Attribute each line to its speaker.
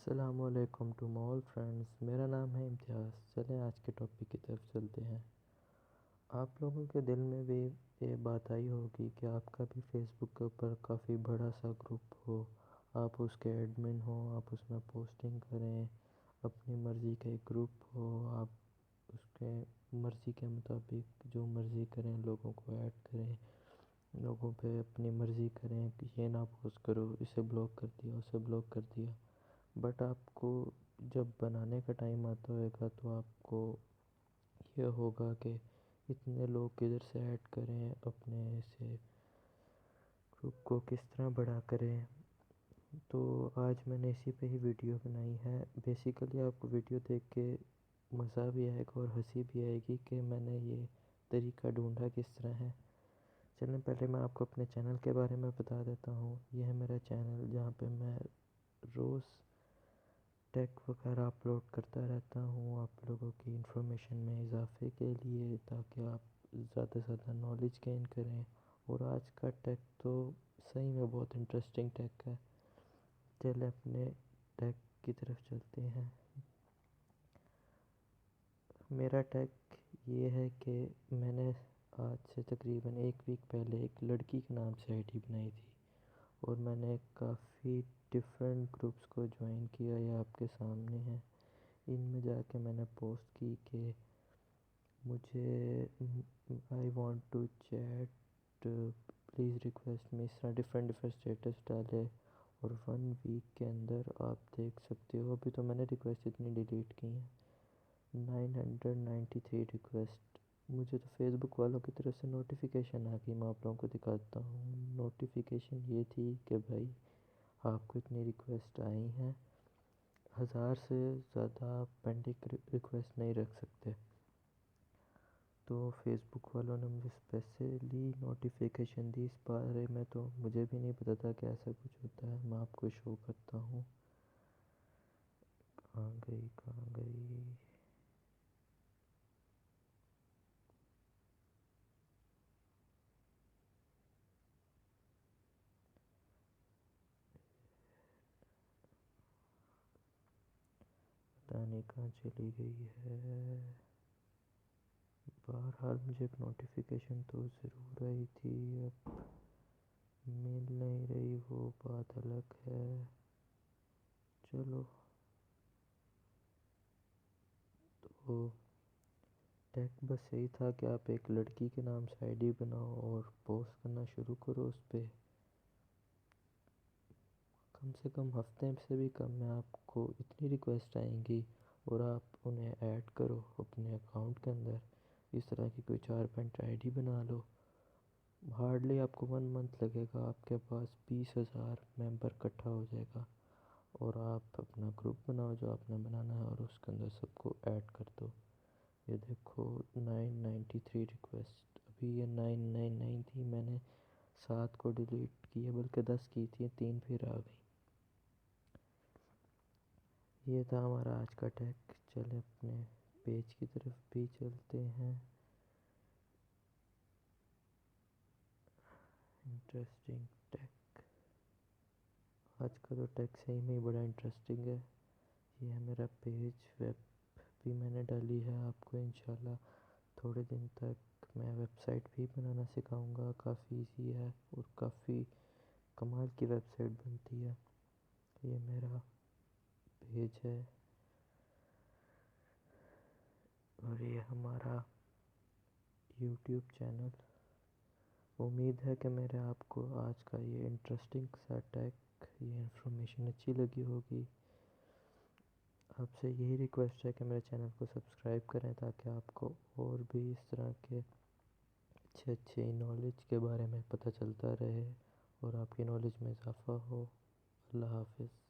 Speaker 1: السلام علیکم to mall friends, میرا نام ہے امتیاز۔ چلیں آج کے ٹاپک کی طرف چلتے ہیں۔ آپ لوگوں کے دل میں بھی یہ بات آئی ہوگی کہ آپ کا بھی فیس بک کے اوپر کافی بڑا سا گروپ ہو، آپ اس کے ایڈمن ہوں، آپ اس میں پوسٹنگ کریں، اپنی مرضی کا ایک گروپ ہو، آپ اس کے مرضی کے مطابق جو مرضی کریں، لوگوں کو ایڈ کریں، لوگوں پہ اپنی مرضی کریں کہ یہ نہ پوسٹ کرو، اسے بلاک کر دیا، اسے بلاک کر دیا۔ بٹ آپ کو جب بنانے کا ٹائم آتا ہوئے گا تو آپ کو یہ ہوگا کہ اتنے لوگ کدھر سے ایڈ کریں، اپنے سے گروپ کو کس طرح بڑا کریں۔ تو آج میں نے اسی پہ ہی ویڈیو بنائی ہے۔ بیسیکلی آپ کو ویڈیو دیکھ کے مزہ بھی آئے گا اور ہنسی بھی آئے گی کہ میں نے یہ طریقہ ڈھونڈا کس طرح ہے۔ چلیں پہلے میں آپ کو اپنے چینل کے بارے میں بتا دیتا ہوں۔ یہ ہے میرا چینل جہاں پہ میں روز ٹیک وغیرہ اپلوڈ کرتا رہتا ہوں آپ لوگوں کی انفارمیشن میں اضافے کے لیے، تاکہ آپ زیادہ سے زیادہ نالج گین کریں۔ اور آج کا ٹیک تو صحیح میں بہت انٹرسٹنگ ٹیک ہے۔ چلے اپنے ٹیک کی طرف چلتے ہیں۔ میرا ٹیک یہ ہے کہ میں نے آج سے تقریباً 1 ویک پہلے ایک لڑکی کے نام سے آئی ڈی بنائی تھی، اور میں نے کافی ڈفرینٹ گروپس کو جوائن کیا، یہ آپ کے سامنے ہے۔ ان میں جا کے میں نے پوسٹ کی کہ مجھے I want to chat, please request میں، اس طرح ڈفرینٹ اسٹیٹس ڈالے۔ اور 1 ویک کے اندر آپ دیکھ سکتے ہو، ابھی تو میں نے ریکویسٹ اتنی ڈیلیٹ کی ہیں، 993 ریکویسٹ۔ مجھے تو فیس بک والوں کی طرف سے نوٹیفیکیشن آ گئی، میں آپ لوگوں کو دکھاتا ہوں۔ نوٹیفیکیشن یہ تھی کہ بھائی آپ کو اتنی ریکویسٹ آئی ہیں، 1000 سے زیادہ آپ پینڈنگ ریکویسٹ نہیں رکھ سکتے۔ تو فیس بک والوں نے مجھے اسپیشلی نوٹیفیکیشن دی اس بارے میں، تو مجھے بھی نہیں پتا تھا کہ ایسا کچھ ہوتا ہے۔ میں آپ کو شو کرتا ہوں، کہاں گئی۔ پتہ نہیں کہاں چلی گئی ہے۔ بہرحال مجھے ایک نوٹیفیکیشن تو ضرور آئی تھی، اب مل نہیں رہی، وہ بات الگ ہے۔ چلو، تو ٹیک بس یہی تھا کہ آپ ایک لڑکی کے نام سے آئی ڈی بناؤ اور پوسٹ کرنا شروع کرو اس پہ۔ کم سے کم ہفتے سے بھی کم میں آپ کو اتنی ریکویسٹ آئیں گی، اور آپ انہیں ایڈ کرو اپنے اکاؤنٹ کے اندر۔ اس طرح کی کوئی 4 آئی ڈی بنا لو، ہارڈلی آپ کو 1 منتھ لگے گا، آپ کے پاس 20,000 ممبر اکٹھا ہو جائے گا۔ اور آپ اپنا گروپ بناؤ جو آپ نے بنانا ہے، اور اس کے اندر سب کو ایڈ کر دو۔ یہ دیکھو 993 ریکویسٹ، ابھی یہ 999 تھی، میں نے 7 کو ڈیلیٹ کی ہے، بلکہ 10 کی تھی، 3 پھر آ گئی۔ یہ تھا ہمارا آج کا ٹیک۔ چلے اپنے پیج کی طرف بھی چلتے ہیں۔ انٹرسٹنگ ٹیک، آج کا تو ٹیک صحیح میں بڑا انٹرسٹنگ ہے۔ یہ ہے میرا پیج، ویب بھی میں نے ڈالی ہے، آپ کو انشاءاللہ تھوڑے دن تک میں ویب سائٹ بھی بنانا سکھاؤں گا، کافی ایزی ہے اور کافی کمال کی ویب سائٹ بنتی ہے۔ یہ میرا پیج ہے، اور یہ ہمارا یوٹیوب چینل۔ امید ہے کہ میرے آپ کو آج کا یہ انٹرسٹنگ سا ٹیک، یہ انفارمیشن اچھی لگی ہوگی۔ آپ سے یہی ریکویسٹ ہے کہ میرے چینل کو سبسکرائب کریں، تاکہ آپ کو اور بھی اس طرح کے اچھے نالج کے بارے میں پتہ چلتا رہے، اور آپ کی نالج میں اضافہ ہو۔ اللہ حافظ۔